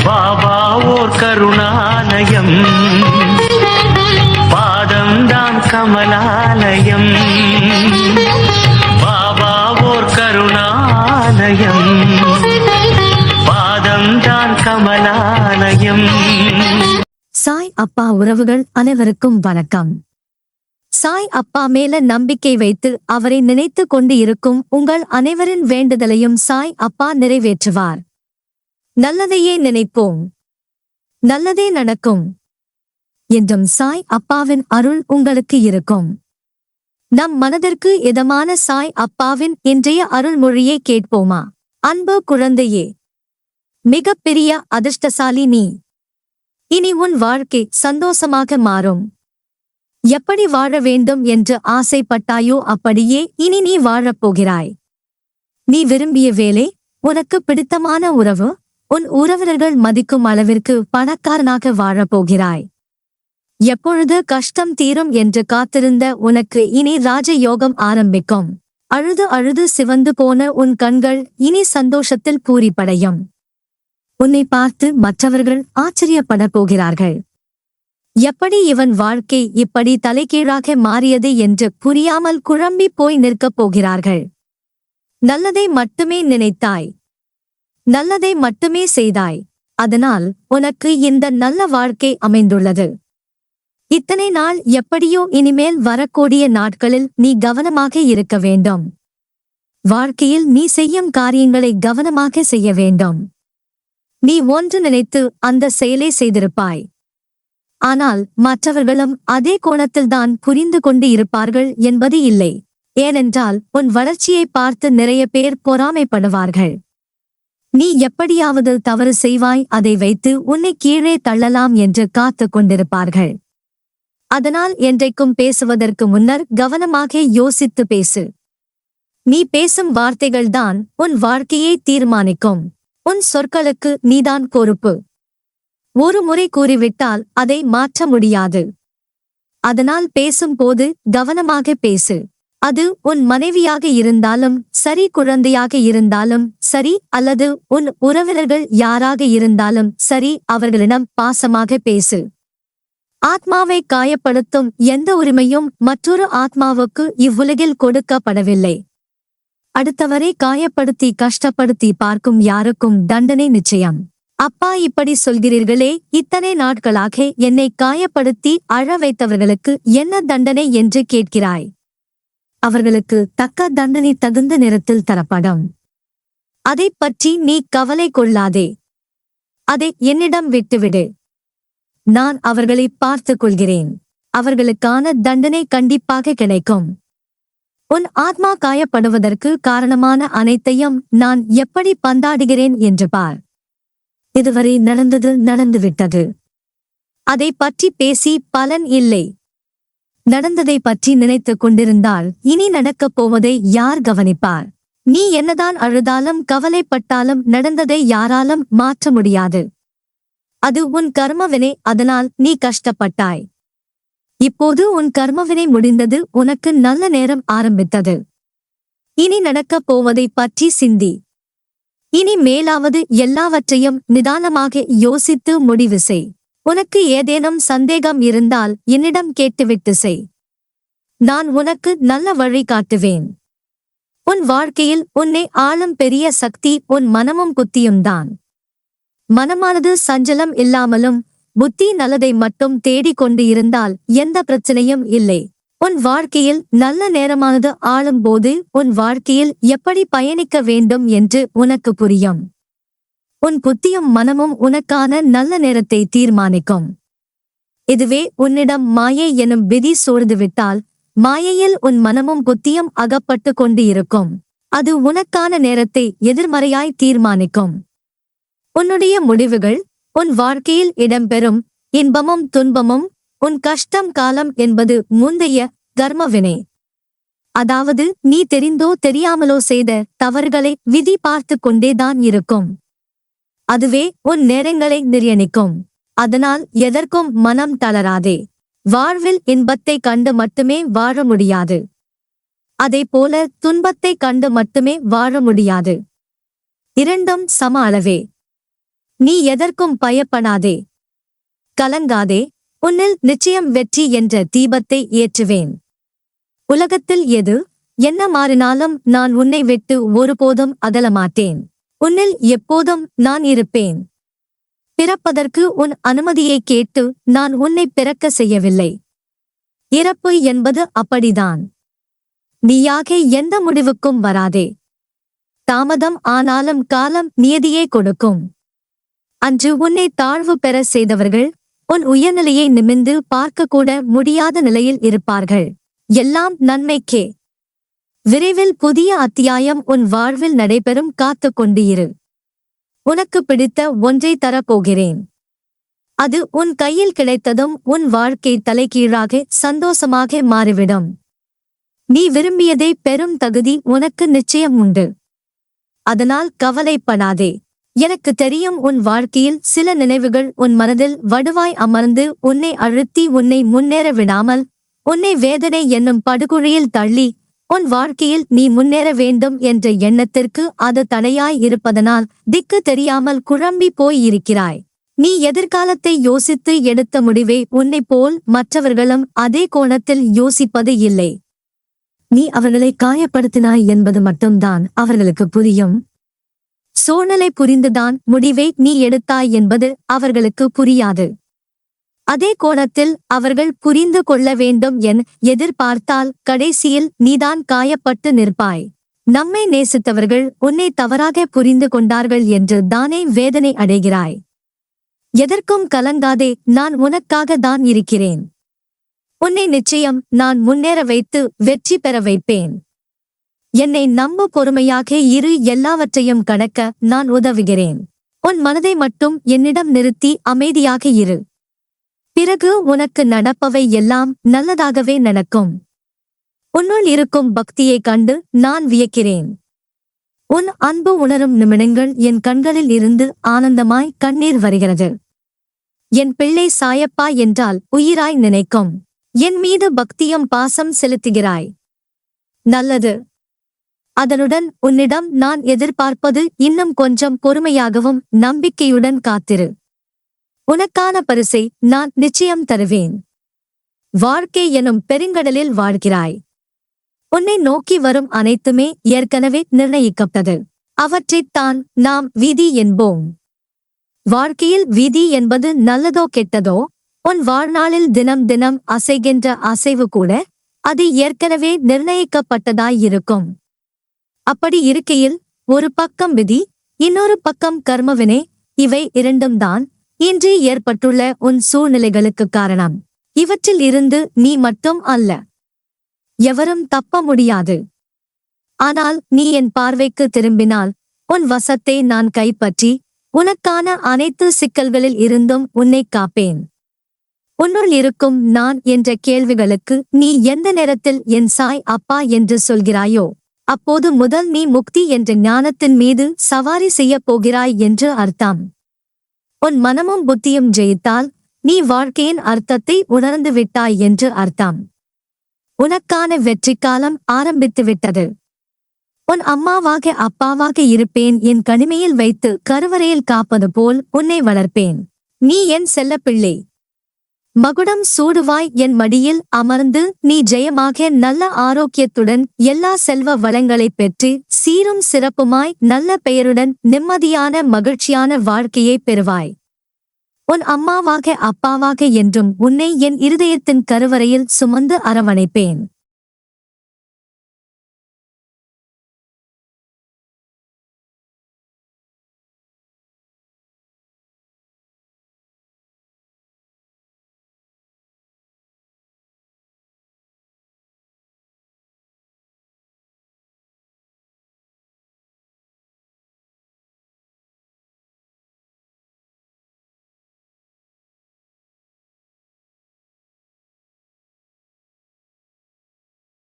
பாபா ஓர் கருணாலயம், பாதம்தான் கமலாலயம். பாபா ஓர் கருணாலயம், பாதம்தான் கமலாலயம். சாய் அப்பா உறவுகள் அனைவருக்கும் வணக்கம். சாய் அப்பா மேல நம்பிக்கை வைத்து அவரை நினைத்து கொண்டு இருக்கும் உங்கள் அனைவரின் வேண்டுதலையும் சாய் அப்பா நிறைவேற்றுவார். நல்லதையே நினைப்போம், நல்லதே நடக்கும் என்றும் சாய் அப்பாவின் அருள் உங்களுக்கு இருக்கும். நம் மனதிற்கு இதமான சாய் அப்பாவின் இன்றைய அருள்மொழியை கேட்போமா? அன்பு குழந்தையே, மிகப்பெரிய அதிர்ஷ்டசாலி நீ. இனி உன் வாழ்க்கை சந்தோஷமாக மாறும். எப்படி வாழ வேண்டும் என்று ஆசைப்பட்டாயோ அப்படியே இனி நீ வாழப்போகிறாய். நீ விரும்பிய வேலை, உனக்கு பிடித்தமான உறவு, உன் உறவினர்கள் மதிக்கும் அளவிற்கு பணக்காரனாக வாழப்போகிறாய். எப்பொழுது கஷ்டம் தீரும் என்று காத்திருந்த உனக்கு இனி ராஜயோகம் ஆரம்பிக்கும். அழுது அழுது சிவந்து போன உன் கண்கள் இனி சந்தோஷத்தில் பூரிப்படையும். உன்னை பார்த்து மற்றவர்கள் ஆச்சரியப்படப் போகிறார்கள். எப்படி இவன் வாழ்க்கை இப்படி தலைகீழாக மாறியது என்று புரியாமல் குழம்பி போய் நிற்கப் போகிறார்கள். நல்லதை மட்டுமே நினைத்தாய், நல்லதை மட்டுமே செய்தாய். அதனால் உனக்கு இந்த நல்ல வாழ்க்கை அமைந்துள்ளது. இத்தனை நாள் எப்படியோ இனிமேல் வரக்கூடிய நாட்களில் நீ கவனமாக இருக்க வேண்டும். வாழ்க்கையில் நீ செய்யும் காரியங்களை கவனமாக செய்ய வேண்டும். நீ ஒன்று நினைத்து அந்த செயலை செய்திருப்பாய். ஆனால் மற்றவர்களும் அதே கோணத்தில்தான் புரிந்து கொண்டு இருப்பார்கள் என்பது இல்லை. ஏனென்றால் உன் வளர்ச்சியை பார்த்து நிறைய பேர் பொறாமைப்படுவார்கள். நீ எப்படியாவது தவறு செய்வாய், அதை வைத்து உன்னை கீழே தள்ளலாம் என்று காத்து கொண்டிருப்பார்கள். அதனால் என்றைக்கும் பேசுவதற்கு முன்னர் கவனமாக யோசித்து பேசு. நீ பேசும் வார்த்தைகள்தான் உன் வாழ்க்கையை தீர்மானிக்கும். உன் சொற்களுக்கு நீதான் பொறுப்பு. ஒரு முறை கூறிவிட்டால் அதை மாற்ற முடியாது. அதனால் பேசும்போது கவனமாக பேசு. அது உன் மனைவியாக இருந்தாலும் சரி, குழந்தையாக இருந்தாலும் சரி, அல்லது உன் உறவினர்கள் யாராக இருந்தாலும் சரி, அவர்களிடம் பாசமாக பேசு. ஆத்மாவை காயப்படுத்தும் எந்த உரிமையும் மற்றொரு ஆத்மாவுக்கு இவ்வுலகில் கொடுக்கப்படவில்லை. அடுத்தவரை காயப்படுத்தி கஷ்டப்படுத்தி பார்க்கும் யாருக்கும் தண்டனை நிச்சயம். அப்பா, இப்படி சொல்கிறீர்களே, இத்தனை நாட்களாக என்னை காயப்படுத்தி அழ வைத்தவர்களுக்கு என்ன தண்டனை என்று கேட்கிறாய். அவர்களுக்கு தக்க தண்டனை தகுந்த நேரத்தில் தரப்படும். அதைப் பற்றி நீ கவலை கொள்ளாதே. அதை என்னிடம் விட்டுவிடு. நான் அவர்களை பார்த்துக் கொள்கிறேன். அவர்களுக்கான தண்டனை கண்டிப்பாக கிடைக்கும். உன் ஆத்மா காயப்படுவதற்கு காரணமான அனைத்தையும் நான் எப்படி பந்தாடுகிறேன் என்று பார். இதுவரை நடந்தது நடந்துவிட்டது. அதை பற்றி பேசி பலன் இல்லை. நடந்ததை பற்றி நினைத்துக் கொண்டிருந்தால் இனி நடக்கப் போவதை யார் கவனிப்பார்? நீ என்னதான் அழுதாலும் கவலைப்பட்டாலும் நடந்ததை யாராலும் மாற்ற முடியாது. அது உன் கர்மவினை. அதனால் நீ கஷ்டப்பட்டாய். இப்போது உன் கர்மவினை முடிந்தது. உனக்கு நல்ல நேரம் ஆரம்பித்தது. இனி நடக்கப் போவதை பற்றி சிந்தி. இனி மேலாவது எல்லாவற்றையும் நிதானமாக யோசித்து முடிவு செய். உனக்கு ஏதேனும் சந்தேகம் இருந்தால் என்னிடம் கேட்டுவிட்டு செய். நான் உனக்கு நல்ல வழி காட்டுவேன். உன் வாழ்க்கையில் உன்னை ஆளும் பெரிய சக்தி உன் மனமும் புத்தியும் தான். மனமானது சஞ்சலம் இல்லாமலும் புத்தி நல்லதை மட்டும் தேடிக்கொண்டு இருந்தால் எந்த பிரச்சனையும் இல்லை. உன் வாழ்க்கையில் நல்ல நேரமானது ஆளும்போது உன் வாழ்க்கையில் எப்படி பயணிக்க வேண்டும் என்று உனக்கு புரியும். உன் புத்தியும் மனமும் உனக்கான நல்ல நேரத்தை தீர்மானிக்கும். இதுவே உன்னிடம் மாயை எனும் விதி சூழ்ந்துவிட்டால் மாயையில் உன் மனமும் புத்தியும் அகப்பட்டு கொண்டு இருக்கும். அது உனக்கான நேரத்தை எதிர்மறையாய் தீர்மானிக்கும். உன்னுடைய முடிவுகள் உன் வாழ்க்கையில் இடம்பெறும் இன்பமும் துன்பமும் உன் கஷ்டம் காலம் என்பது முந்தைய கர்மவினை. அதாவது நீ தெரிந்தோ தெரியாமலோ செய்த தவறுகளை விதி பார்த்து கொண்டேதான் இருக்கும். அதுவே உன் நேரங்களை நிர்ணயிக்கும். அதனால் எதற்கும் மனம் தளராதே. வாழ்வில் இன்பத்தை கண்டு மட்டுமே வாழ முடியாது. அதைப்போல துன்பத்தை கண்டு மட்டுமே வாழ முடியாது. இரண்டும் சம அளவே. நீ எதற்கும் பயப்படாதே, கலங்காதே, உன்னில் நிச்சயம் வெற்றி என்ற தீபத்தை ஏற்றுவேன். உலகத்தில் எது என்ன மாறினாலும் நான் உன்னை விட்டு ஒருபோதும் அகலமாட்டேன். உன்னில் எப்போதும் நான் இருப்பேன். பிறப்பதற்கு உன் அனுமதியை கேட்டு நான் உன்னை பிறக்க செய்யவில்லை. இறப்பு என்பது அப்படிதான். நீயாக எந்த முடிவுக்கும் வராதே. தாமதம் ஆனாலும் காலம் நியதியே கொடுக்கும். அன்று உன்னை தாழ்வு பெற செய்தவர்கள் உன் உயர்நிலையை நிமிர்ந்து பார்க்கக்கூட முடியாத நிலையில் இருப்பார்கள். எல்லாம் நன்மைக்கே. விரைவில் புதிய அத்தியாயம் உன் வாழ்வில் நடைபெறும். காத்துக் கொண்டு இரு. உனக்கு பிடித்த ஒன்றை தரப்போகிறேன். அது உன் கையில் கிடைத்ததும் உன் வாழ்க்கை தலைகீழாக சந்தோஷமாக மாறிவிடும். நீ விரும்பியதை பெறும் தகுதி உனக்கு நிச்சயம் உண்டு. அதனால் கவலைப்படாதே. எனக்கு தெரியும், உன் வாழ்க்கையில் சில நினைவுகள் உன் மனதில் வடுவாய் அமர்ந்து உன்னை அழுத்தி உன்னை முன்னேற விடாமல் உன்னை வேதனை என்னும் படுகுழியில் தள்ளி உன் வாழ்க்கையில் நீ முன்னேற வேண்டும் என்ற எண்ணத்திற்கு அது தடையாய் இருப்பதனால் திக்கு தெரியாமல் குழம்பி போய் இருக்கிறாய். நீ எதிர்காலத்தை யோசித்து எடுத்த முடிவை உன்னைப் போல் மற்றவர்களும் அதே கோணத்தில் யோசிப்பது இல்லை. நீ அவர்களை காயப்படுத்தினாய் என்பது மட்டும்தான் அவர்களுக்கு புரியும். சூழ்நிலை புரிந்துதான் முடிவை நீ எடுத்தாய் என்பது அவர்களுக்கு புரியாது. அதே கோணத்தில் அவர்கள் புரிந்து கொள்ள வேண்டும் என எதிர்பார்த்தால் கடைசியில் நீதான் காயப்பட்டு நிற்பாய். நம்மை நேசித்தவர்கள் உன்னை தவறாக புரிந்து கொண்டார்கள் என்று தானே வேதனை அடைகிறாய். எதற்கும் கலங்காதே, நான் உனக்காக தான் இருக்கிறேன். உன்னை நிச்சயம் நான் முன்னேற வைத்து வெற்றி பெற வைப்பேன். என்னை நம்ப, பொறுமையாக இரு, எல்லாவற்றையும் கடக்க நான் உதவுகிறேன். உன் மனதை மட்டும் என்னிடம் நிறுத்தி அமைதியாக இரு. பிறகு உனக்கு நடப்பவை எல்லாம் நல்லதாகவே நடக்கும். உன்னுள் இருக்கும் பக்தியைக் கண்டு நான் வியக்கிறேன். உன் அன்பு உணரும் நிமிடங்கள் என் கண்களில் இருந்து ஆனந்தமாய் கண்ணீர் வருகிறது. என் பிள்ளை சாயப்பா என்றால் உயிராய் நினைக்கும். என் மீது பக்தியும் பாசம் செலுத்துகிறாய். நல்லது. அதனுடன் உன்னிடம் நான் எதிர்பார்ப்பது இன்னும் கொஞ்சம் பொறுமையாகவும் நம்பிக்கையுடன் காத்திரு. உனக்கான பரிசை நான் நிச்சயம் தருவேன். வாழ்க்கை எனும் பெருங்கடலில் வாழ்கிறாய். உன்னை நோக்கி வரும் அனைத்துமே ஏற்கனவே நிர்ணயிக்கப்பட்டது. அவற்றைத்தான் நாம் விதி என்போம். வாழ்க்கையில் விதி என்பது நல்லதோ கெட்டதோ, உன் வாழ்நாளில் தினம் தினம் அசைகின்ற அசைவு கூட அது ஏற்கனவே நிர்ணயிக்கப்பட்டதாயிருக்கும். அப்படி இருக்கையில் ஒரு பக்கம் விதி, இன்னொரு பக்கம் கர்மவினை, இவை இரண்டும் தான் இன்று ஏற்பட்டுள்ள உன் சூழ்நிலைகளுக்கு காரணம். இவற்றில் இருந்து நீ மட்டும் அல்ல, எவரும் தப்ப முடியாது. ஆனால் நீ என் பார்வைக்கு திரும்பினால் உன் வசத்தை நான் கைப்பற்றி உனக்கான அனைத்து சிக்கல்களில் இருந்தும் உன்னை காப்பேன். உன்னுள் இருக்கும் நான் என்ற கேள்விகளுக்கு நீ எந்த நேரத்தில் என் சாய் அப்பா என்று சொல்கிறாயோ அப்போது முதல் நீ முக்தி என்ற ஞானத்தின் மீது சவாரி செய்யப் போகிறாய் என்று அர்த்தம். உன் மனமும் புத்தியும் ஜெயித்தால் நீ வாழ்க்கையின் அர்த்தத்தை உணர்ந்து விட்டாய் என்று அர்த்தம். உனக்கான வெற்றி காலம் ஆரம்பித்துவிட்டது. உன் அம்மாவாக அப்பாவாக இருப்பேன். என் கனிமையில் வைத்து கருவறையில் காப்பது போல் உன்னை வளர்ப்பேன். நீ என் செல்லப்பிள்ளை. மகுடம் சூடுவாய் என் மடியில் அமர்ந்து நீ ஜெயமாக நல்ல ஆரோக்கியத்துடன் எல்லா செல்வ வளங்களைப் பெற்று சீரும் சிறப்புமாய் நல்ல பெயருடன் நிம்மதியான மகிழ்ச்சியான வாழ்க்கையை பெறுவாய். உன் அம்மாவாக அப்பாவாக என்றும் உன்னை என் இருதயத்தின் கருவறையில் சுமந்து அரவணைப்பேன்.